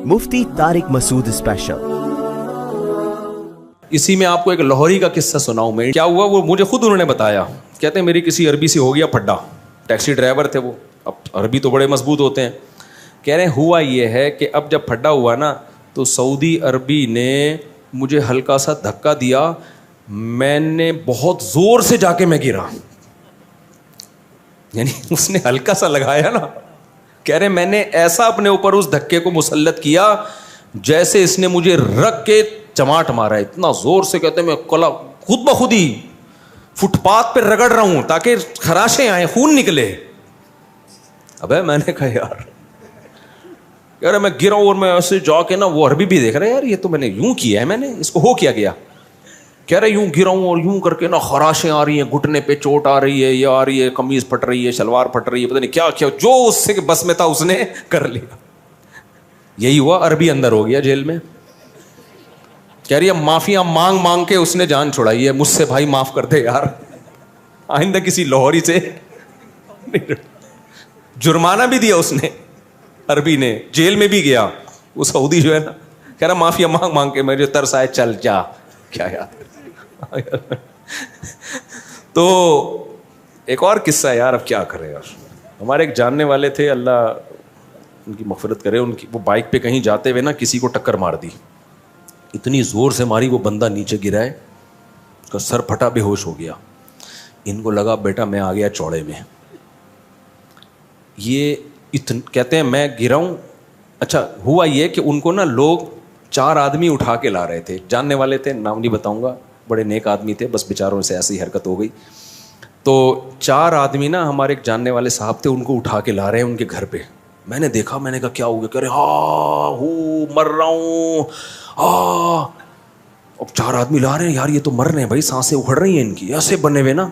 مفتی طارق مسعود special. اسی میں آپ کو ایک لاہوری کا قصہ سناؤں میں. کیا ہوا وہ مجھے خود انہوں نے بتایا. کہتے ہیں میری کسی عربی سے ہو گیا پھڈا. ٹیکسی ڈرائیور تھے وہ, اب عربی تو بڑے مضبوط ہوتے ہیں. کہہ رہے ہیں ہوا یہ ہے کہ اب جب پھڈا ہوا نا تو سعودی عربی نے مجھے ہلکا سا دھکا دیا, میں نے بہت زور سے جا کے میں گرا. یعنی اس نے ہلکا سا لگایا نا, کہہ رہے میں نے ایسا اپنے اوپر اس دھکے کو مسلط کیا جیسے اس نے مجھے رکھ کے چماٹ مارا ہے اتنا زور سے. کہتے ہیں میں کلا خود بخود ہی فٹ پاتھ پہ رگڑ رہا ہوں تاکہ خراشیں آئیں, خون نکلے. ابے میں نے کہا یار میں گرا ہوں اور میں ایسے جا کے نا, وہ عربی بھی دیکھ رہے یار یہ تو میں نے یوں کیا ہے, میں نے اس کو ہو کیا گیا. کہہ رہے یوں گرا ہوں اور یوں کر کے نا خراشیں آ رہی ہیں, گھٹنے پہ چوٹ آ رہی ہے, یہ آ رہی ہے, قمیض پھٹ رہی ہے, شلوار پھٹ رہی ہے, پتہ نہیں کیا کیا جو اس سے بس میں تھا اس نے کر لیا. یہی ہوا, عربی اندر ہو گیا جیل میں. کہہ رہی ہے معافیاں مانگ مانگ کے اس نے جان چھڑائی ہے. مجھ سے بھائی معاف کر دے یار, آئندہ کسی لاہوری سے. جرمانہ بھی دیا اس نے, عربی نے, جیل میں بھی گیا. وہ سعودی جو ہے نا کہہ رہا معافیا مانگ مانگ کے مجھے ترس آئے چل جا. کیا یار. تو ایک اور قصہ ہے یار, اب کیا کرے یار. ہمارے ایک جاننے والے تھے, اللہ ان کی مغفرت کرے, ان کی وہ بائک پہ کہیں جاتے ہوئے نا کسی کو ٹکر مار دی. اتنی زور سے ماری وہ بندہ نیچے گرا ہے, اس کا سر پھٹا, بے ہوش ہو گیا. ان کو لگا بیٹا میں آ گیا چوڑے میں. یہ کہتے ہیں میں گرا ہوں. اچھا ہوا یہ کہ ان کو نا لوگ 4 آدمی اٹھا کے لا رہے تھے, جاننے والے تھے, نام نہیں بتاؤں گا, بڑے نیک آدمی تھے, بس بیچاروں سے ایسی حرکت ہو گئی. تو 4 آدمی نا ہمارے ایک جاننے والے صاحب تھے, ان کو اٹھا کے لا رہے ہیں ان کے گھر پہ. میں نے دیکھا, میں نے کہا کیا ہو گیا. کہہ رہے ہاں ہو مر رہا ہوں. اب 4 آدمی لا رہے ہیں یار, یہ تو مر رہے ہیں بھائی, سانسیں اکھڑ رہی ہیں ان کی, ایسے بنے ہوئے نا.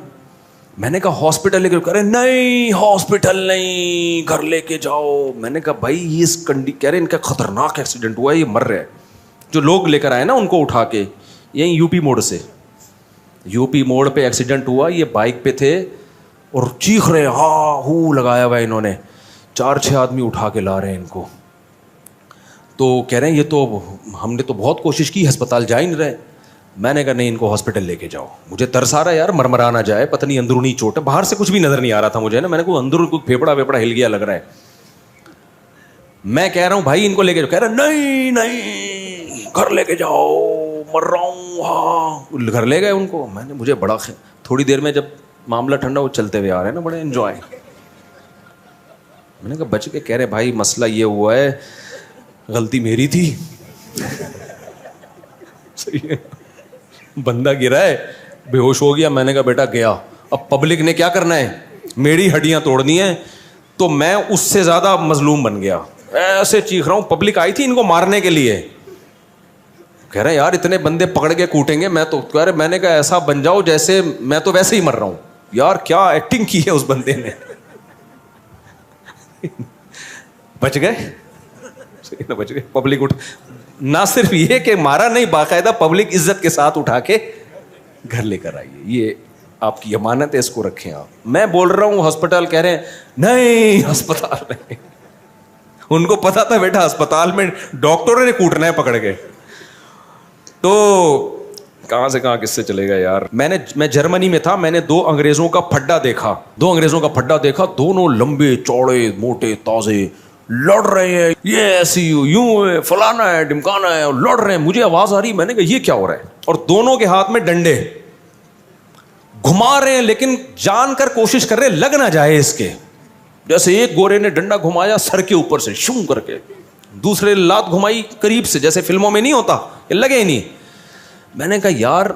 میں نے کہا ہاسپٹل لے کے, کہہ رہے نہیں ہاسپٹل نہیں, گھر لے کے جاؤ. میں نے کہا بھائی اس کہہ رہے ان کا خطرناک ایکسیڈنٹ ہوا ہے, یہ مر رہے ہیں. جو لوگ لے کر آئے نا ان کو اٹھا کے, یہیں یو پی موڑ سے, یو پی موڑ پہ ایکسیڈنٹ ہوا. یہ بائک پہ تھے اور چیخ رہے, ہاں ہو لگایا ہوا انہوں نے. 4-6 آدمی اٹھا کے لا رہے ہیں ان کو. تو کہہ رہے ہیں یہ تو ہم نے تو بہت کوشش کی, ہسپتال جا ہی نہیں رہے. میں نے کہا نہیں ان کو ہاسپٹل لے کے جاؤ. مجھے ترس آ رہا ہے یار, مرمرا نہ جائے, پتہ نہیں اندرونی چوٹ ہے, باہر سے کچھ بھی نظر نہیں آ رہا تھا مجھے نا. میں نے کہا اندر کو پھیپڑا ویپڑا ہل گیا لگ رہا ہے. میں کہہ رہا ہوں بھائی ان کو لے کے جاؤ. کہہ رہا نہیں نہیں گھر لے کے جاؤ, مر رہا ہوں. ہاں گھر لے گئے ان کو. میں نے مجھے بڑا تھوڑی دیر میں جب معاملہ ٹھنڈا, وہ چلتے ہوئے آ رہے ہیں نا بڑے انجوائے. میں نے کہا بچ کے. کہہ رہے بھائی مسئلہ یہ ہوا ہے, غلطی میری تھی. صحیح ہے, بندہ گرا ہے, بے ہوش ہو گیا. میں نے کہا بیٹا گیا, اب پبلک نے کیا کرنا ہے, میری ہڈیاں توڑنی ہیں. تو میں اس سے زیادہ مظلوم بن گیا, ایسے چیخ رہا ہوں. پبلک آئی تھی ان کو مارنے کے لیے. کہہ رہے یار اتنے بندے پکڑ کے کوٹیں گے, میں تو کہہ رہے میں نے کہا ایسا بن جاؤ جیسے میں تو ویسے ہی مر رہا ہوں. یار کیا ایکٹنگ کی ہے اس بندے نے. بچ گئے, بچ گئے. پبلک نہ صرف یہ کہ مارا نہیں, باقاعدہ پبلک عزت کے ساتھ اٹھا کے گھر لے کر آئیے. یہ آپ کی امانت ہے, اس کو رکھیں آپ. میں بول رہا ہوں ہسپتال, کہہ رہے ہیں نہیں ہسپتال نہیں. ان کو پتا تھا بیٹا ہسپتال میں ڈاکٹروں نے کوٹنا ہے پکڑ کے. تو کہاں سے کہاں کس سے چلے گا یار. میں جرمنی میں تھا, میں نے 2 انگریزوں کا پھڈا دیکھا. دونوں لمبے چوڑے موٹے تازے, لڑ رہے ہیں, یہ ایسی یوں ہے, فلانا ہے, ڈمکانا ہے, اور لڑ رہے ہیں. مجھے آواز آ رہی, میں نے کہا یہ کیا ہو رہا ہے. اور دونوں کے ہاتھ میں ڈنڈے, گھما رہے ہیں لیکن جان کر کوشش کر رہے لگ نہ جائے اس کے. جیسے ایک گورے نے ڈنڈا گھمایا سر کے اوپر سے شوں کر کے, دوسرے لات گھمائی قریب سے, جیسے فلموں میں نہیں ہوتا, یہ لگے ہی نہیں. میں نے کہا یار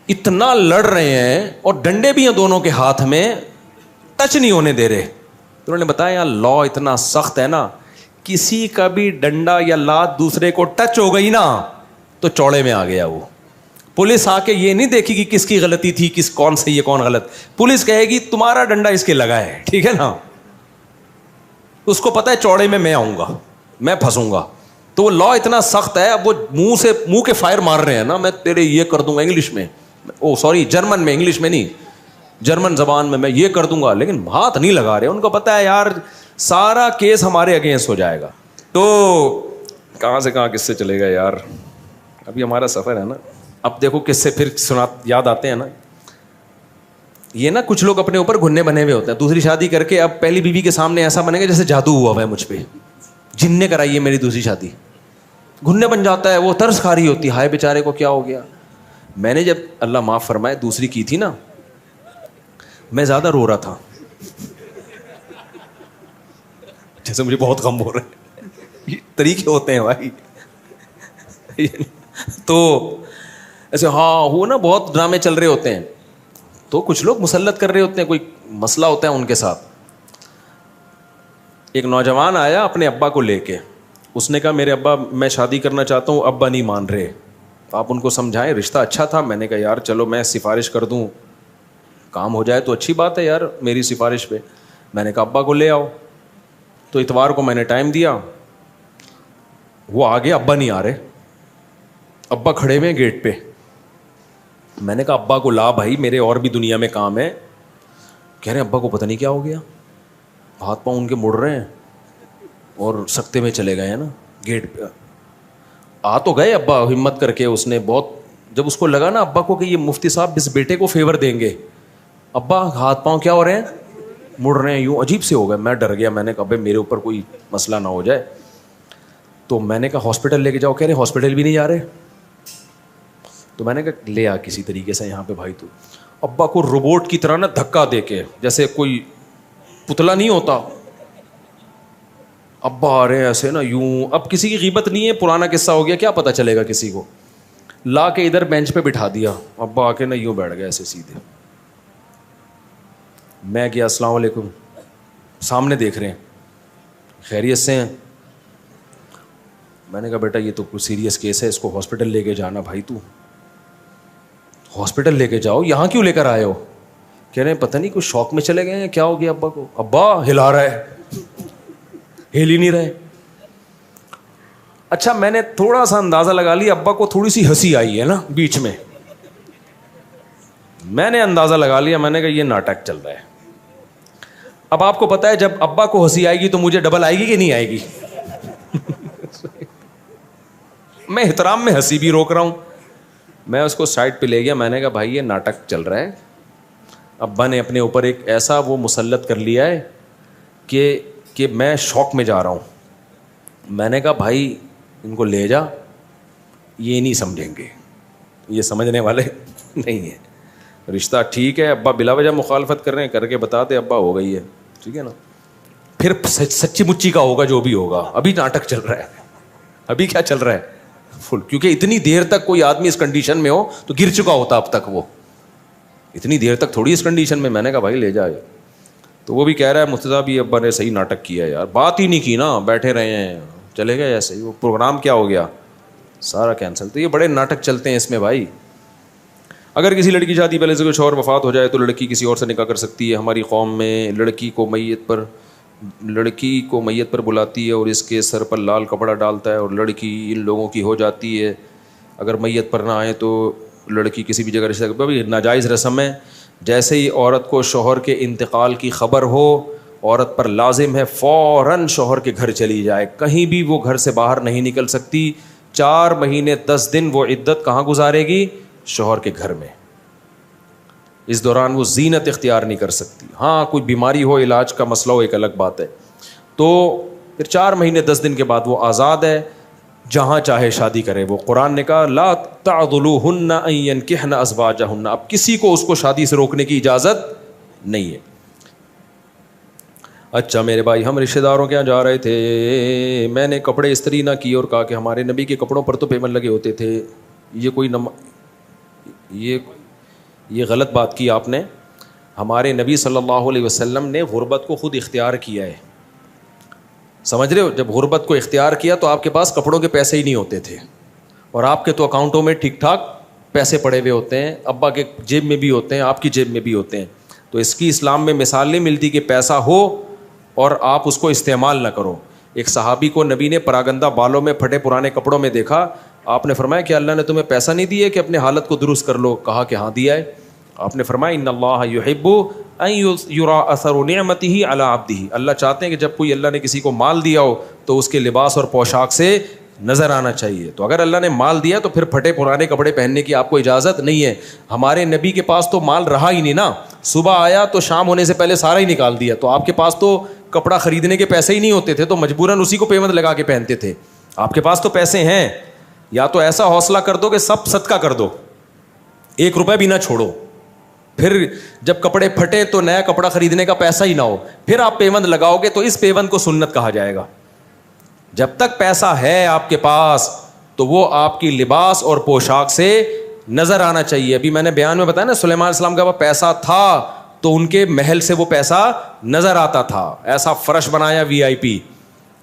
اتنا لڑ رہے ہیں اور ڈنڈے بھی ہیں دونوں کے ہاتھ میں, ٹچ نہیں ہونے دے رہے. انہوں نے بتایا لا اتنا سخت ہے نا, کسی کا بھی ڈنڈا یا لات دوسرے کو ٹچ ہو گئی نا تو چوڑے میں آ گیا وہ. پولیس آ کے یہ نہیں دیکھے گی کس کی غلطی تھی, کون صحیح ہے کون غلط. پولیس کہے گی تمہارا ڈنڈا اس کے لگا ہے, ٹھیک ہے نا. اس کو پتا ہے چوڑے میں آؤں گا, میں پھنسوں گا. تو وہ لا اتنا سخت ہے, اب وہ منہ کے فائر مار رہے ہیں نا, میں تیرے یہ کر دوں گا انگلش میں, جرمن میں, انگلش میں نہیں, جرمن زبان میں یہ کر دوں گا, لیکن ہاتھ نہیں لگا رہے. ان کو پتا ہے یار سارا کیس ہمارے اگینسٹ ہو جائے گا. تو کہاں سے کہاں کس سے چلے گا یار. ابھی ہمارا سفر ہے نا. اب دیکھو کس سے پھر یاد آتے ہیں نا. یہ نا کچھ لوگ اپنے اوپر گھننے بنے ہوئے ہوتے ہیں. دوسری شادی کر کے اب پہلی بیوی کے سامنے ایسا بنے گا جیسے جادو ہوا ہوا ہے مجھ پہ, جن نے کرائی ہے میری دوسری شادی. گھننے بن جاتا ہے, وہ طرز کھا رہی ہوتی ہے, ہائے بیچارے کو کیا ہو گیا. میں نے جب اللہ معاف فرمائے دوسری کی تھی نا, میں زیادہ رو رہا تھا, جیسے مجھے بہت غم ہو رہا ہے. یہ طریقے ہوتے ہیں بھائی. تو ایسے ہاں وہ نا بہت ڈرامے چل رہے ہوتے ہیں, تو کچھ لوگ مسلط کر رہے ہوتے ہیں, کوئی مسئلہ ہوتا ہے ان کے ساتھ. ایک نوجوان آیا اپنے ابا کو لے کے, اس نے کہا میرے ابا میں شادی کرنا چاہتا ہوں, ابا نہیں مان رہے, آپ ان کو سمجھائیں. رشتہ اچھا تھا. میں نے کہا یار چلو میں سفارش کر دوں, کام ہو جائے تو اچھی بات ہے یار میری سفارش پہ. میں نے کہا ابا کو لے آؤ. تو اتوار کو میں نے ٹائم دیا, وہ آگے, ابا نہیں آ رہے, ابا کھڑے ہوئے گیٹ پہ. میں نے کہا ابا کو لا بھائی, میرے اور بھی دنیا میں کام ہے. کہہ رہے ہیں ابا کو پتہ نہیں کیا ہو گیا, ہاتھ پاؤں ان کے مڑ رہے ہیں اور سکتے میں چلے گئے ہیں نا گیٹ پہ. آ تو گئے ابا ہمت کر کے. اس نے بہت, جب اس کو لگا نا ابا کو کہ یہ مفتی صاحب اس بیٹے کو فیور دیں گے, ابا ہاتھ پاؤں کیا ہو رہے ہیں, مڑ رہے ہیں یوں, عجیب سے ہو گئے. میں ڈر گیا, میں نے کہا بھائی میرے اوپر کوئی مسئلہ نہ ہو جائے. تو میں نے کہا ہاسپٹل لے کے جاؤ. کہہ رہے ہاسپٹل بھی نہیں جا رہے. تو میں نے کہا لے آ کسی طریقے سے یہاں پہ بھائی. تو ابا کو روبوٹ کی طرح نا دھکا دے کے, جیسے کوئی پتلا نہیں ہوتا, ابا آ رہے ہیں ایسے نا یوں. اب کسی کی غیبت نہیں ہے, پرانا قصہ ہو گیا, کیا پتہ چلے گا کسی کو. لا کے ادھر بینچ پہ بٹھا دیا, ابا آ کے نا یوں بیٹھ گئے ایسے سیدھے. میں کیا السلام علیکم, سامنے دیکھ رہے ہیں, خیریت سے ہیں. میں نے کہا بیٹا یہ تو کچھ سیریس کیس ہے, اس کو ہاسپٹل لے کے جانا. بھائی تو ہاسپٹل لے کے جاؤ, یہاں کیوں لے کر آئے ہو. کہہ رہے ہیں پتہ نہیں کچھ شوق میں چلے گئے ہیں, کیا ہو گیا ابا کو. ابا ہلا رہا ہے, ہل ہی نہیں رہے. اچھا میں نے تھوڑا سا اندازہ لگا لیا, ابا کو تھوڑی سی ہنسی آئی ہے نا بیچ میں. میں نے اندازہ لگا لیا, میں نے کہا یہ ناٹک چل رہا ہے. اب آپ کو پتا ہے جب ابا کو ہنسی آئے گی تو مجھے ڈبل آئے گی کہ نہیں آئے گی. میں احترام میں ہنسی بھی روک رہا ہوں. میں اس کو سائڈ پہ لے گیا. میں نے کہا بھائی یہ ناٹک چل رہا ہے. ابا نے اپنے اوپر ایک ایسا وہ مسلط کر لیا ہے کہ میں شوق میں جا رہا ہوں. میں نے کہا بھائی ان کو لے جا, یہ نہیں سمجھیں گے, یہ سمجھنے والے نہیں ہیں. رشتہ ٹھیک ہے, ابا بلا وجہ مخالفت کر رہے ہیں, کر کے بتا دے ابا ہو گئی ہے, ٹھیک ہے نا. پھر سچی مچی کا ہوگا جو بھی ہوگا. ابھی ناٹک چل رہا ہے, ابھی کیا چل رہا ہے فل, کیونکہ اتنی دیر تک کوئی آدمی اس کنڈیشن میں ہو تو گر چکا ہوتا اب تک. وہ اتنی دیر تک تھوڑی اس کنڈیشن میں. میں نے کہا بھائی لے جائے. تو وہ بھی کہہ رہا ہے مفتی صاحب یہ ابا نے صحیح ناٹک کیا یار, بات ہی نہیں کی نا, بیٹھے رہے ہیں, چلے گئے ایسے ہی. وہ پروگرام کیا ہو گیا, سارا کینسل. تو یہ بڑے ناٹک چلتے ہیں اس میں بھائی. اگر کسی لڑکی کی شادی پہلے سے کوئی شوہر وفات ہو جائے تو لڑکی کسی اور سے نکاح کر سکتی ہے. ہماری قوم میں لڑکی کو میت پر بلاتی ہے اور اس کے سر پر لال کپڑا ڈالتا ہے, اور لڑکی ان لوگوں کی ہو جاتی ہے. اگر میت پر نہ آئے تو لڑکی کسی بھی جگہ رشتہ, بھی ناجائز رسم ہے. جیسے ہی عورت کو شوہر کے انتقال کی خبر ہو, عورت پر لازم ہے فوراً شوہر کے گھر چلی جائے. کہیں بھی وہ گھر سے باہر نہیں نکل سکتی. 4 مہینے 10 دن وہ عدت کہاں گزارے گی, شوہر کے گھر میں. اس دوران وہ زینت اختیار نہیں کر سکتی. ہاں کوئی بیماری ہو, علاج کا مسئلہ ہو, ایک الگ بات ہے. تو پھر 4 مہینے 10 دن کے بعد وہ آزاد ہے, جہاں چاہے شادی کرے. وہ قرآن نے کہا لا تعضلوہن ان ینکحن ازواجہن, اب کسی کو اس کو شادی سے روکنے کی اجازت نہیں ہے. اچھا میرے بھائی, ہم رشتہ داروں کے یہاں جا رہے تھے, میں نے کپڑے استری نہ کی اور کہا کہ ہمارے نبی کے کپڑوں پر تو پیمن لگے ہوتے تھے. یہ غلط بات کی آپ نے. ہمارے نبی صلی اللہ علیہ وسلم نے غربت کو خود اختیار کیا ہے, سمجھ رہے ہو. جب غربت کو اختیار کیا تو آپ کے پاس کپڑوں کے پیسے ہی نہیں ہوتے تھے, اور آپ کے تو اکاؤنٹوں میں ٹھیک ٹھاک پیسے پڑے ہوئے ہوتے ہیں, ابا کے جیب میں بھی ہوتے ہیں, آپ کی جیب میں بھی ہوتے ہیں. تو اس کی اسلام میں مثال نہیں ملتی کہ پیسہ ہو اور آپ اس کو استعمال نہ کرو. ایک صحابی کو نبی نے پراگندہ بالوں میں پھٹے پرانے کپڑوں میں دیکھا. آپ نے فرمایا کہ اللہ نے تمہیں پیسہ نہیں دیا کہ اپنے حالت کو درست کر لو. کہا کہ ہاں دیا ہے. آپ نے فرمایا ان اللہ یحب ان یرا اثر نعمتہ علی عبدہ، اللہ چاہتے ہیں کہ جب کوئی اللہ نے کسی کو مال دیا ہو تو اس کے لباس اور پوشاک سے نظر آنا چاہیے. تو اگر اللہ نے مال دیا تو پھر پھٹے پرانے کپڑے پہننے کی آپ کو اجازت نہیں ہے. ہمارے نبی کے پاس تو مال رہا ہی نہیں نا، صبح آیا تو شام ہونے سے پہلے سارا ہی نکال دیا. تو آپ کے پاس تو کپڑا خریدنے کے پیسے ہی نہیں ہوتے تھے، تو مجبوراً اسی کو پیمند لگا کے پہنتے تھے. آپ کے پاس تو پیسے ہیں، یا تو ایسا حوصلہ کر دو کہ سب صدقہ کر دو، 1 روپے بھی نہ چھوڑو. پھر جب کپڑے پھٹے تو نیا کپڑا خریدنے کا پیسہ ہی نہ ہو، پھر آپ پیوند لگاؤ گے تو اس پیوند کو سنت کہا جائے گا. جب تک پیسہ ہے آپ کے پاس تو وہ آپ کی لباس اور پوشاک سے نظر آنا چاہیے. ابھی میں نے بیان میں بتایا نا، سلیمان علیہ السلام کا پیسہ تھا تو ان کے محل سے وہ پیسہ نظر آتا تھا. ایسا فرش بنایا VIP.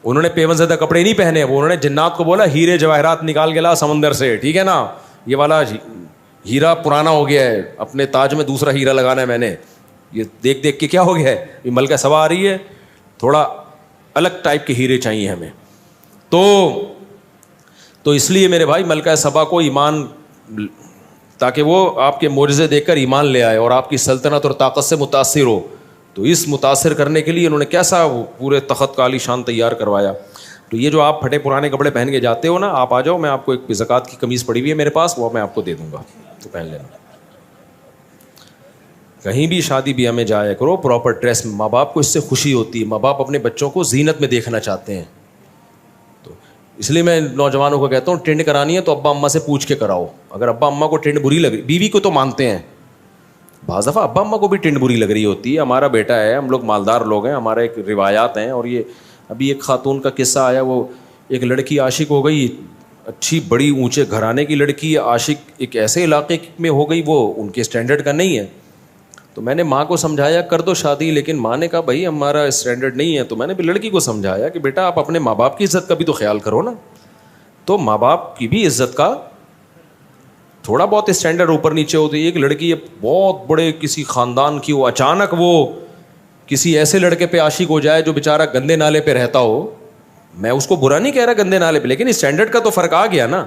انہوں نے پیوند زدہ کپڑے نہیں پہنے، وہ انہوں نے جنات کو بولا ہیرے جواہرات نکال کے لا سمندر سے، ٹھیک ہے نا، یہ والا ہیرا پرانا ہو گیا ہے، اپنے تاج میں دوسرا ہیرا لگانا ہے میں نے. یہ دیکھ دیکھ کے کیا ہو گیا ہے، یہ ملکہ سبا آ رہی ہے، تھوڑا الگ ٹائپ کے ہیرے چاہیے ہمیں. تو اس لیے میرے بھائی ملکہ سبا کو ایمان، تاکہ وہ آپ کے معجزے دیکھ کر ایمان لے آئے اور آپ کی سلطنت اور طاقت سے متاثر ہو. تو اس متاثر کرنے کے لیے انہوں نے کیسا پورے تخت کا عالی شان تیار کروایا. تو یہ جو آپ پھٹے پرانے کپڑے پہن کے جاتے ہو نا، آپ آ جاؤ، میں آپ کو ایک زکوٰۃ کی قمیص پڑی ہوئی ہے میرے پاس، وہ میں آپ کو دے دوں گا، تو پہن لینا. کہیں بھی شادی بیاہ میں جایا کرو پراپر ڈریس میں. ماں باپ کو اس سے خوشی ہوتی ہے، ماں باپ اپنے بچوں کو زینت میں دیکھنا چاہتے ہیں. تو اس لیے میں نوجوانوں کو کہتا ہوں ٹرینڈ کرانی ہے تو ابا اماں سے پوچھ کے کراؤ. اگر ابا اماں کو ٹرینڈ بری لگ رہی، بیوی کو تو مانتے ہیں، بعض دفعہ ابا اماں کو بھی ٹرینڈ بری لگ رہی ہوتی ہے. ہمارا بیٹا ہے، ہم لوگ مالدار لوگ ہیں، ہمارے ایک روایات ہیں. اور یہ ابھی ایک خاتون کا قصہ آیا، وہ ایک لڑکی عاشق ہو گئی، اچھی بڑی اونچے گھرانے کی لڑکی عاشق ایک ایسے علاقے میں ہو گئی وہ ان کے اسٹینڈرڈ کا نہیں ہے. تو میں نے ماں کو سمجھایا کر دو شادی، لیکن ماں نے کہا بھائی ہمارا اسٹینڈرڈ نہیں ہے. تو میں نے بھی لڑکی کو سمجھایا کہ بیٹا آپ اپنے ماں باپ کی عزت کا بھی تو خیال کرو نا. تو ماں باپ کی بھی عزت کا تھوڑا بہت اسٹینڈرڈ اوپر نیچے ہوتی ہے. ایک لڑکی بہت بڑے کسی خاندان کی، وہ اچانک وہ کسی ایسے لڑکے پہ عاشق ہو جائے جو بیچارہ گندے نالے پہ رہتا ہو. میں اس کو برا نہیں کہہ رہا گندے نالے پہ، لیکن اسٹینڈرڈ کا تو فرق آ گیا نا.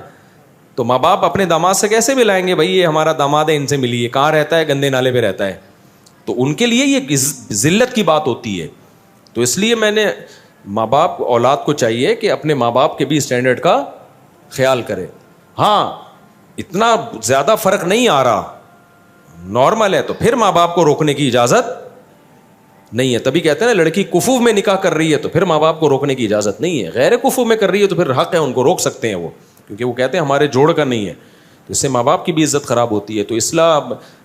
تو ماں باپ اپنے داماد سے کیسے ملائیں گے بھائی یہ ہمارا داماد ہے، ان سے ملیے، کہاں رہتا ہے، گندے نالے پہ رہتا ہے. تو ان کے لیے یہ ذلت کی بات ہوتی ہے. تو اس لیے میں نے ماں باپ اولاد کو چاہیے کہ اپنے ماں باپ کے بھی اسٹینڈرڈ کا خیال کرے. ہاں اتنا زیادہ فرق نہیں آ رہا، نارمل ہے، تو پھر ماں باپ کو روکنے کی اجازت نہیں ہے. تبھی کہتے ہیں نا لڑکی کفو میں نکاح کر رہی ہے تو پھر ماں باپ کو روکنے کی اجازت نہیں ہے. غیر کفو میں کر رہی ہے تو پھر حق ہے، ان کو روک سکتے ہیں وہ، کیونکہ وہ کہتے ہیں ہمارے جوڑ کا نہیں ہے. تو اس سے ماں باپ کی بھی عزت خراب ہوتی ہے. تو اصلاح،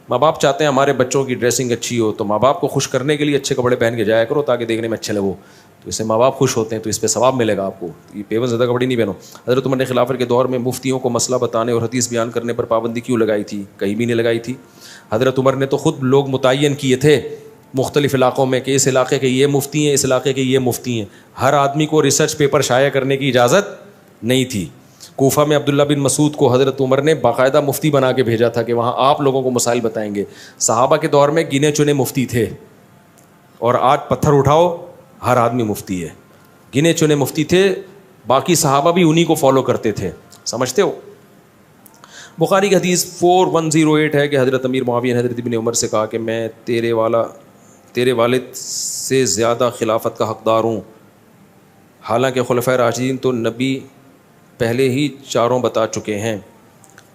ماں باپ چاہتے ہیں ہمارے بچوں کی ڈریسنگ اچھی ہو، تو ماں باپ کو خوش کرنے کے لیے اچھے کپڑے پہن کے جایا کرو تاکہ دیکھنے میں اچھے لگو. تو اس سے ماں باپ خوش ہوتے ہیں، تو اس پہ ثواب ملے گا آپ کو. یہ پیون زدہ کپڑے نہیں پہنو. حضرت عمر نے خلافت کے دور میں مفتیوں کو مسئلہ بتانے اور حدیث بیان کرنے پر پابندی کیوں لگائی تھی؟ کہیں بھی نہیں لگائی تھی. حضرت عمر نے تو خود لوگ متعین کیے تھے مختلف علاقوں میں کہ اس علاقے کے یہ مفتی ہیں، اس علاقے کے یہ مفتی ہیں. ہر آدمی کو ریسرچ پیپر شائع کرنے کی اجازت نہیں تھی. کوفہ میں عبداللہ بن مسعود کو حضرت عمر نے باقاعدہ مفتی بنا کے بھیجا تھا کہ وہاں آپ لوگوں کو مسائل بتائیں گے. صحابہ کے دور میں گنے چنے مفتی تھے، اور آج پتھر اٹھاؤ ہر آدمی مفتی ہے. گنے چنے مفتی تھے، باقی صحابہ بھی انہی کو فالو کرتے تھے. سمجھتے ہو؟ بخاری کی حدیث 4108 ہے کہ حضرت امیر معاویہ نے حضرت ابن عمر سے کہا کہ میں تیرے والد سے زیادہ خلافت کا حقدار ہوں. حالانکہ خلفائے راشدین تو نبی پہلے ہی چاروں بتا چکے ہیں.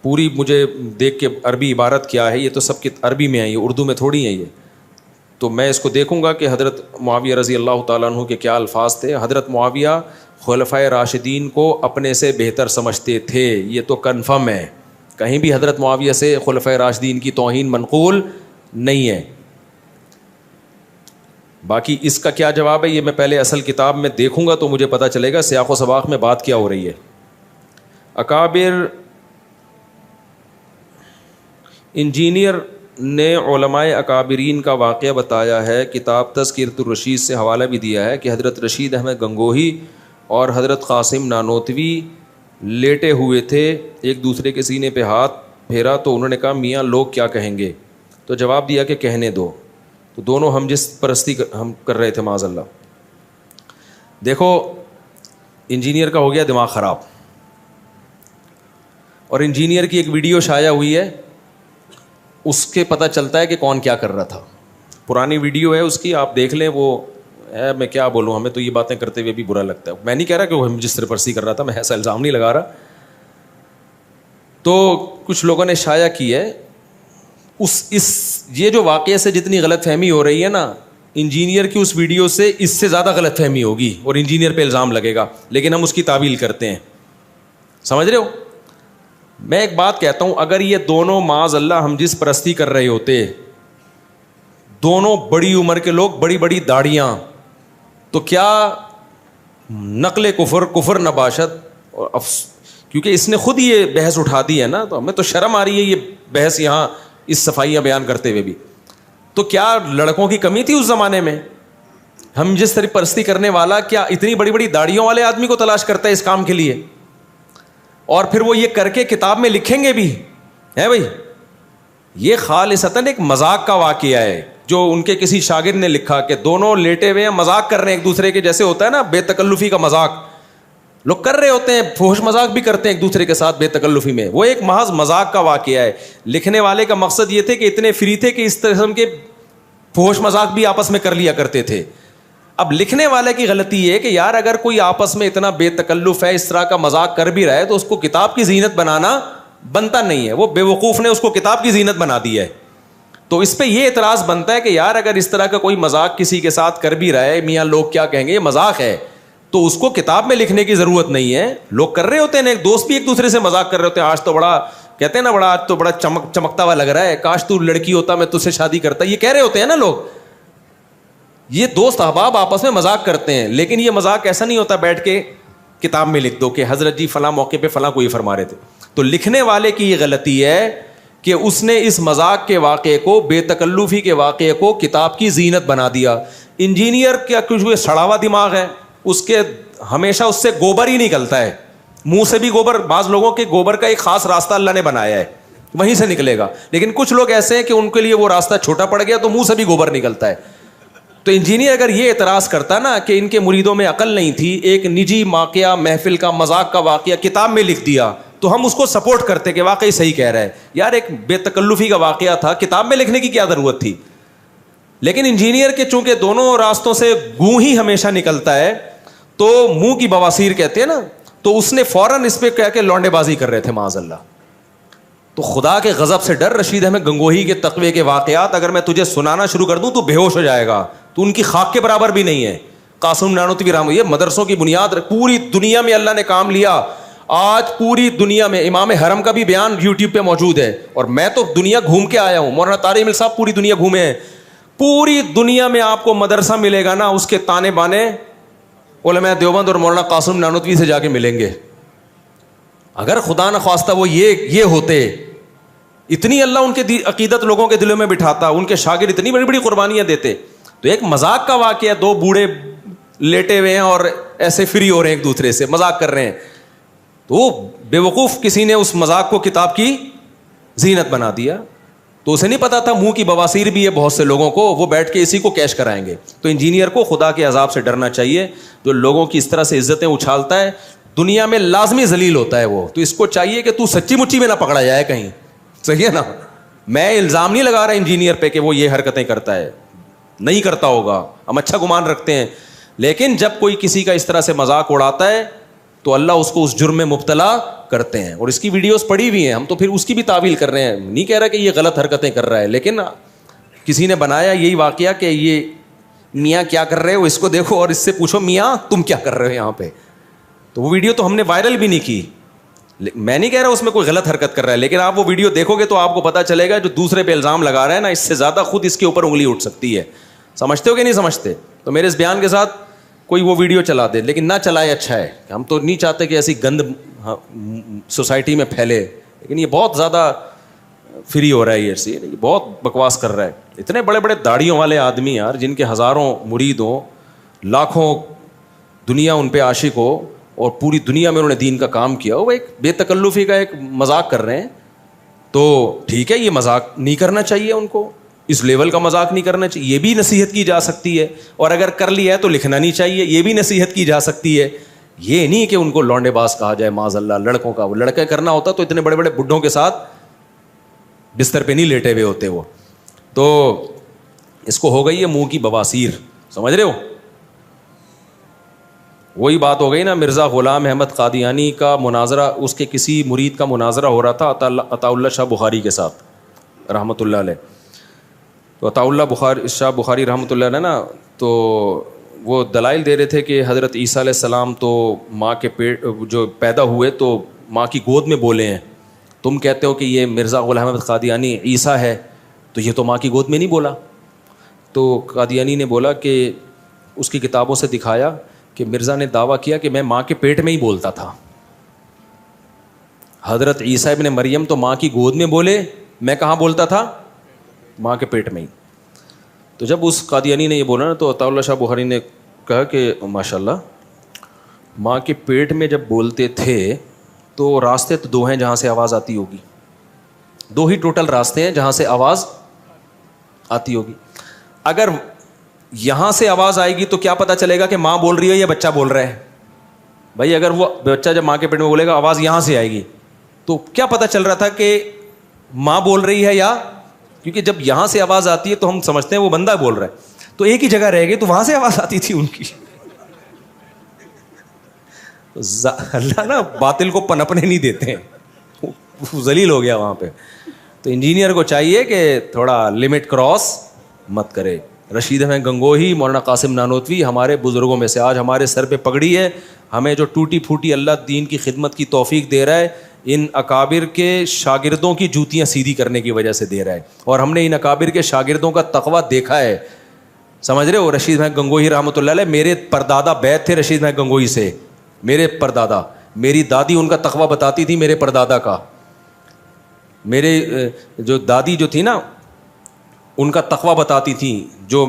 پوری مجھے دیکھ کے عربی عبارت کیا ہے، یہ تو سب کی عربی میں ہے، یہ اردو میں تھوڑی ہیں. یہ تو میں اس کو دیکھوں گا کہ حضرت معاویہ رضی اللہ تعالیٰ عنہ کے کیا الفاظ تھے. حضرت معاویہ خلفائے راشدین کو اپنے سے بہتر سمجھتے تھے، یہ تو کنفرم ہے. کہیں بھی حضرت معاویہ سے خلفائے راشدین کی توہین منقول نہیں ہے. باقی اس کا کیا جواب ہے یہ میں پہلے اصل کتاب میں دیکھوں گا تو مجھے پتہ چلے گا سیاق و سباق میں بات کیا ہو رہی ہے. اکابر انجینئر نے علماء اکابرین کا واقعہ بتایا ہے. کتاب تذکرۃ الرشید سے حوالہ بھی دیا ہے کہ حضرت رشید احمد گنگوہی اور حضرت قاسم نانوتوی لیٹے ہوئے تھے، ایک دوسرے کے سینے پہ ہاتھ پھیرا تو انہوں نے کہا میاں لوگ کیا کہیں گے؟ تو جواب دیا کہ کہنے دو. تو دونوں ہم جس پرستی ہم کر رہے تھے معاذ اللہ. دیکھو انجینئر کا ہو گیا دماغ خراب، اور انجینئر کی ایک ویڈیو شائع ہوئی ہے، اس کے پتہ چلتا ہے کہ کون کیا کر رہا تھا. پرانی ویڈیو ہے اس کی, آپ دیکھ لیں. وہ ہے, میں کیا بولوں, ہمیں تو یہ باتیں کرتے ہوئے بھی برا لگتا ہے. میں نہیں کہہ رہا کہ وہ جس طرح پرسی کر رہا تھا, میں ایسا الزام نہیں لگا رہا. تو کچھ لوگوں نے شائع کی ہے یہ جو واقعے سے جتنی غلط فہمی ہو رہی ہے نا, انجینئر کی اس ویڈیو سے اس سے زیادہ غلط فہمی ہوگی اور انجینئر پہ الزام لگے گا, لیکن ہم اس کی تعویل کرتے ہیں. سمجھ رہے ہو؟ میں ایک بات کہتا ہوں, اگر یہ دونوں معاذ اللہ ہم جس پرستی کر رہے ہوتے, دونوں بڑی عمر کے لوگ, بڑی بڑی داڑیاں, تو کیا نقل کفر نباشت. اور کیونکہ اس نے خود یہ بحث اٹھا دی ہے نا, تو ہمیں تو شرم آ رہی ہے یہ بحث یہاں اس صفائیاں بیان کرتے ہوئے بھی. تو کیا لڑکوں کی کمی تھی اس زمانے میں؟ ہم جس طرح پرستی کرنے والا کیا اتنی بڑی بڑی داڑیوں والے آدمی کو تلاش کرتا ہے اس کام کے لیے, اور پھر وہ یہ کر کے کتاب میں لکھیں گے بھی ہے بھائی. یہ خالصتاً ایک مذاق کا واقعہ ہے جو ان کے کسی شاگرد نے لکھا کہ دونوں لیٹے ہوئے ہیں, مذاق کر رہے ہیں ایک دوسرے کے, جیسے ہوتا ہے نا بے تکلفی کا مذاق, لوگ کر رہے ہوتے ہیں, فحش مذاق بھی کرتے ہیں ایک دوسرے کے ساتھ بے تکلفی میں. وہ ایک محض مذاق کا واقعہ ہے. لکھنے والے کا مقصد یہ تھے کہ اتنے فری تھے کہ اس قسم کے فحش مذاق بھی آپس میں کر لیا کرتے تھے. اب لکھنے والے کی غلطی یہ ہے کہ یار اگر کوئی آپس میں اتنا بے تکلف ہے, اس طرح کا مذاق کر بھی رہا ہے, تو اس کو کتاب کی زینت بنانا بنتا نہیں ہے. وہ بے وقوف نے اس کو کتاب کی زینت بنا دی ہے. تو اس پہ یہ اعتراض بنتا ہے کہ یار اگر اس طرح کا کوئی مذاق کسی کے ساتھ کر بھی رہا ہے, میاں لوگ کیا کہیں گے, یہ مذاق ہے, تو اس کو کتاب میں لکھنے کی ضرورت نہیں ہے. لوگ کر رہے ہوتے ہیں, ایک دوست بھی ایک دوسرے سے مذاق کر رہے ہوتے ہیں, آج تو بڑا کہتے ہیں نا, بڑا آج تو بڑا چمکتا ہوا لگ رہا ہے, کاش تو لڑکی ہوتا میں تجھ سے شادی کرتا, یہ کہہ رہے ہوتے ہیں نا لوگ. یہ دوست احباب آپس میں مذاق کرتے ہیں, لیکن یہ مذاق ایسا نہیں ہوتا بیٹھ کے کتاب میں لکھ دو کہ حضرت جی فلاں موقع پہ فلاں کو یہ فرما رہے تھے. تو لکھنے والے کی یہ غلطی ہے کہ اس نے اس مذاق کے واقعے کو, بے تکلفی کے واقعے کو کتاب کی زینت بنا دیا. انجینئر کیا کچھ سڑا ہوا دماغ ہے, اس کے ہمیشہ اس سے گوبر ہی نکلتا ہے, منہ سے بھی گوبر. بعض لوگوں کے گوبر کا ایک خاص راستہ اللہ نے بنایا ہے, وہیں سے نکلے گا. لیکن کچھ لوگ ایسے ہیں کہ ان کے لیے وہ راستہ چھوٹا پڑ گیا تو منہ سے بھی گوبر نکلتا ہے. تو انجینئر اگر یہ اعتراض کرتا نا کہ ان کے مریدوں میں عقل نہیں تھی, ایک نجی واقعہ, محفل کا مذاق کا واقعہ کتاب میں لکھ دیا, تو ہم اس کو سپورٹ کرتے کہ واقعی صحیح کہہ رہا ہے. یار ایک بے تکلفی کا واقعہ تھا, کتاب میں لکھنے کی کیا ضرورت تھی؟ لیکن انجینئر کے چونکہ دونوں راستوں سے گوں ہی ہمیشہ نکلتا ہے, تو منہ کی بواسیر کہتے ہیں نا, تو اس نے فوراً اس پہ کہہ کے لونڈے بازی کر رہے تھے معاذ اللہ. تو خدا کے غضب سے ڈر. رشید احمد گنگوہی کے تقوی کے واقعات اگر میں تجھے سنانا شروع کر دوں تو بے ہوش ہو جائے گا, تو ان کی خاک کے برابر بھی نہیں ہے. قاسم نانوتوی رحمہ, یہ مدرسوں کی بنیاد, پوری دنیا میں اللہ نے کام لیا. آج پوری دنیا میں امام حرم کا بھی بیان یوٹیوب پہ موجود ہے, اور میں تو دنیا گھوم کے آیا ہوں. مولانا طارق مل صاحب پوری دنیا گھومے ہیں. پوری دنیا میں آپ کو مدرسہ ملے گا نا, اس کے تانے بانے علماء دیوبند اور مولانا قاسم نانوتوی سے جا کے ملیں گے. اگر خدا نہ خواستہ وہ یہ ہوتے, اتنی اللہ ان کے عقیدت لوگوں کے دلوں میں بٹھاتا, ان کے شاگرد اتنی بڑی بڑی قربانیاں دیتے. تو ایک مذاق کا واقعہ, دو بوڑھے لیٹے ہوئے ہیں اور ایسے فری ہو رہے ہیں, ایک دوسرے سے مذاق کر رہے ہیں, تو بے وقوف کسی نے اس مذاق کو کتاب کی زینت بنا دیا. تو اسے نہیں پتا تھا منہ کی بواسیر بھی ہے بہت سے لوگوں کو, وہ بیٹھ کے اسی کو کیش کرائیں گے. تو انجینئر کو خدا کے عذاب سے ڈرنا چاہیے, جو لوگوں کی اس طرح سے عزتیں اچھالتا ہے, دنیا میں لازمی ذلیل ہوتا ہے وہ. تو اس کو چاہیے کہ تو سچی مچی میں نہ پکڑا جائے کہیں, صحیح ہے نا. میں الزام نہیں لگا رہا انجینئر پہ کہ وہ یہ حرکتیں کرتا ہے, نہیں کرتا ہوگا, ہم اچھا گمان رکھتے ہیں. لیکن جب کوئی کسی کا اس طرح سے مذاق اڑاتا ہے تو اللہ اس کو اس جرم میں مبتلا کرتے ہیں. اور اس کی ویڈیوز پڑی ہوئی ہیں, ہم تو پھر اس کی بھی تعویل کر رہے ہیں. نہیں کہہ رہا کہ یہ غلط حرکتیں کر رہا ہے, لیکن کسی نے بنایا یہی واقعہ کہ یہ میاں کیا کر رہے ہو, اس کو دیکھو اور اس سے پوچھو میاں تم کیا کر رہے ہو یہاں پہ. تو وہ ویڈیو تو ہم نے وائرل بھی نہیں کی. میں نہیں کہہ رہا اس میں کوئی غلط حرکت کر رہا ہے, لیکن آپ وہ ویڈیو دیکھو گے تو آپ کو پتا چلے گا جو دوسرے پہ الزام لگا رہا ہے نا, اس سے زیادہ خود اس کے اوپر انگلی اٹھ سکتی ہے. سمجھتے ہو کہ نہیں سمجھتے؟ تو میرے اس بیان کے ساتھ کوئی وہ ویڈیو چلا دے, لیکن نہ چلائے اچھا ہے. ہم تو نہیں چاہتے کہ ایسی گند سوسائٹی میں پھیلے, لیکن یہ بہت زیادہ فری ہو رہا ہے, یہ بہت بکواس کر رہا ہے. اتنے بڑے بڑے داڑھیوں والے آدمی یار, جن کے ہزاروں مرید ہوں, لاکھوں دنیا ان پہ عاشق ہو, اور پوری دنیا میں انہوں نے دین کا کام کیا, وہ ایک بے تکلفی کا ایک مذاق کر رہے ہیں. تو ٹھیک ہے, یہ مذاق نہیں کرنا چاہیے ان کو, اس لیول کا مذاق نہیں کرنا چاہیے, یہ بھی نصیحت کی جا سکتی ہے. اور اگر کر لیا ہے تو لکھنا نہیں چاہیے, یہ بھی نصیحت کی جا سکتی ہے. یہ نہیں کہ ان کو لونڈے باز کہا جائے معاذ اللہ. لڑکوں کا, وہ لڑکے کرنا ہوتا تو اتنے بڑے بڑے بڈھوں کے ساتھ بستر پہ نہیں لیٹے ہوئے ہوتے وہ. تو اس کو ہو گئی ہے منہ کی بواسیر, سمجھ رہے ہو. وہی بات ہو گئی نا, مرزا غلام احمد قادیانی کا مناظرہ, اس کے کسی مرید کا مناظرہ ہو رہا تھا عطا اللہ شاہ بخاری کے ساتھ رحمۃ اللہ علیہ. تو عطا اللہ شاہ بخاری رحمۃ اللہ علیہ نا, تو وہ دلائل دے رہے تھے کہ حضرت عیسیٰ علیہ السلام تو ماں کے پیٹ جو پیدا ہوئے تو ماں کی گود میں بولے ہیں. تم کہتے ہو کہ یہ مرزا غلام احمد قادیانی عیسیٰ ہے, تو یہ تو ماں کی گود میں نہیں بولا. تو قادیانی نے بولا کہ اس کی کتابوں سے دکھایا کہ مرزا نے دعویٰ کیا کہ میں ماں کے پیٹ میں ہی بولتا تھا. حضرت عیسیٰ ابن مریم تو ماں کی گود میں بولے, میں کہاں بولتا تھا؟ ماں کے پیٹ میں ہی. تو جب اس قادیانی نے یہ بولا نا, تو عطا اللہ شاہ بخاری نے کہا کہ ماشاء اللہ, ماں کے پیٹ میں جب بولتے تھے تو راستے تو 2 ہیں جہاں سے آواز آتی ہوگی, 2 ہی ٹوٹل راستے ہیں جہاں سے آواز آتی ہوگی. اگر یہاں سے آواز آئے گی تو کیا پتہ چلے گا کہ ماں بول رہی ہے یا بچہ بول رہا ہے؟ بھائی اگر وہ بچہ جب ماں کے پیٹ میں بولے گا آواز یہاں سے آئے گی, تو کیا پتہ چل رہا تھا کہ ماں بول رہی ہے یا, کیونکہ جب یہاں سے آواز آتی ہے تو ہم سمجھتے ہیں وہ بندہ بول رہا ہے, تو ایک ہی جگہ رہ گئی, تو وہاں سے آواز آتی تھی ان کی. اللہ نا باطل کو پنپنے نہیں دیتے ہیں, ذلیل ہو گیا وہاں پہ. تو انجینئر کو چاہیے کہ تھوڑا لمٹ کراس مت کرے. رشید احمد گنگوہی, مولانا قاسم نانوتوی ہمارے بزرگوں میں سے, آج ہمارے سر پہ پگڑی ہے, ہمیں جو ٹوٹی پھوٹی اللہ دین کی خدمت کی توفیق دے رہا ہے, ان اکابر کے شاگردوں کی جوتیاں سیدھی کرنے کی وجہ سے دے رہا ہے. اور ہم نے ان اکابر کے شاگردوں کا تقویٰ دیکھا ہے, سمجھ رہے ہو. رشید احمد گنگوہی رحمۃ اللہ علیہ, میرے پردادا بیعت تھے رشید احمد گنگوہی سے, میرے پردادا, میری دادی ان کا تقویٰ بتاتی تھی میرے پردادا کا. میرے جو دادی جو تھی نا, ان کا تقویٰ بتاتی تھیں, جو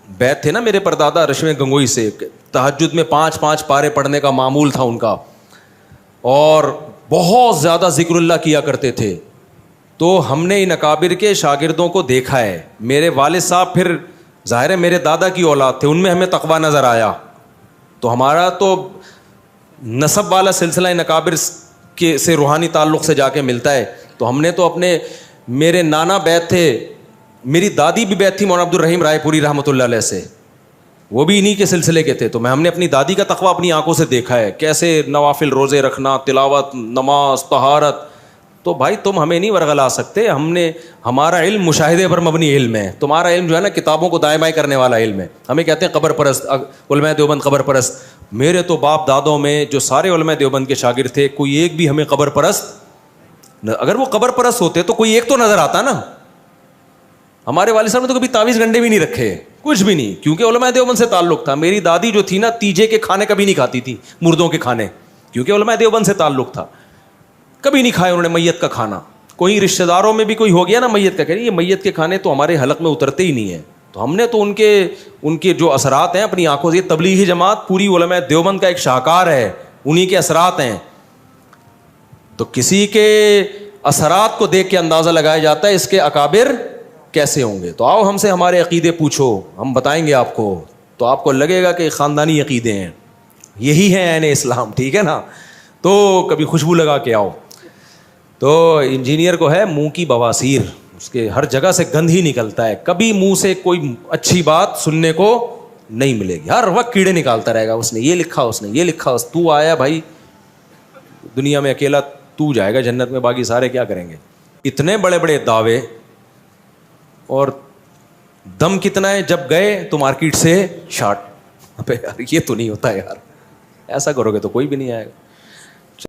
بیعت تھے نا میرے پردادا رشید احمد گنگوہی سے. تہجد میں 5 پارے پڑھنے کا معمول تھا ان کا, اور بہت زیادہ ذکر اللہ کیا کرتے تھے. تو ہم نے ان اکابر کے شاگردوں کو دیکھا ہے. میرے والد صاحب پھر ظاہر ہے میرے دادا کی اولاد تھے, ان میں ہمیں تقویٰ نظر آیا. تو ہمارا تو نسب والا سلسلہ ان اکابر کے سے روحانی تعلق سے جا کے ملتا ہے. تو ہم نے تو اپنے, میرے نانا بیعت تھے, میری دادی بھی بیعت تھی مولانا عبد الرحیم رائے پوری رحمۃ اللہ علیہ سے, وہ بھی انہی کے سلسلے کے تھے. تو ہم نے اپنی دادی کا تقویٰ اپنی آنکھوں سے دیکھا ہے, کیسے نوافل روزے رکھنا, تلاوت, نماز, طہارت. تو بھائی تم ہمیں نہیں ورغلا سکتے. ہمارا علم مشاہدے پر مبنی علم ہے, تمہارا علم جو ہے نا کتابوں کو دائیں بائیں کرنے والا علم ہے. ہمیں کہتے ہیں قبر پرست, علماء دیوبند قبر پرست. میرے تو باپ دادوں میں جو سارے علماء دیوبند کے شاگرد تھے, کوئی ایک بھی ہمیں قبر پرست, اگر وہ قبر پرست ہوتے تو کوئی ایک تو نظر آتا نا. ہمارے والد صاحب نے تو کبھی تعویذ گنڈے بھی نہیں رکھے, کچھ بھی نہیں, کیونکہ علماء دیوبند سے تعلق تھا. میری دادی جو تھی نا, تیجے کے کھانے کبھی نہیں کھاتی تھی, مردوں کے کھانے, کیونکہ علماء دیوبند سے تعلق تھا. کبھی نہیں کھایا انہوں نے میت کا کھانا. کوئی رشتہ داروں میں بھی کوئی ہو گیا نا میت کا, کہہ رہی یہ میت کے کھانے تو ہمارے حلق میں اترتے ہی نہیں ہیں. تو ہم نے تو ان کے جو اثرات ہیں اپنی آنکھوں سے, تبلیغی جماعت پوری علماء دیوبند کا ایک شاہکار ہے, انہی کے اثرات ہیں. تو کسی کے اثرات کو دیکھ کے اندازہ لگایا جاتا ہے اس کے اکابر کیسے ہوں گے. تو آؤ ہم سے ہمارے عقیدے پوچھو, ہم بتائیں گے آپ کو, تو آپ کو لگے گا کہ خاندانی عقیدے ہیں, یہی ہیں عین اسلام, ٹھیک ہے نا. تو کبھی خوشبو لگا کے آؤ. تو انجینئر کو ہے منہ کی بواسیر, اس کے ہر جگہ سے گند ہی نکلتا ہے, کبھی منہ سے کوئی اچھی بات سننے کو نہیں ملے گی, ہر وقت کیڑے نکالتا رہے گا. اس نے یہ لکھا, اس نے یہ لکھا, تو آیا بھائی دنیا میں اکیلا تو جائے گا جنت میں, باقی سارے کیا کریں گے. اتنے بڑے بڑے دعوے, اور دم کتنا ہے, جب گئے تو مارکیٹ سے شارٹ. ابے یار یہ تو نہیں ہوتا یار, ایسا کرو گے تو کوئی بھی نہیں آئے گا.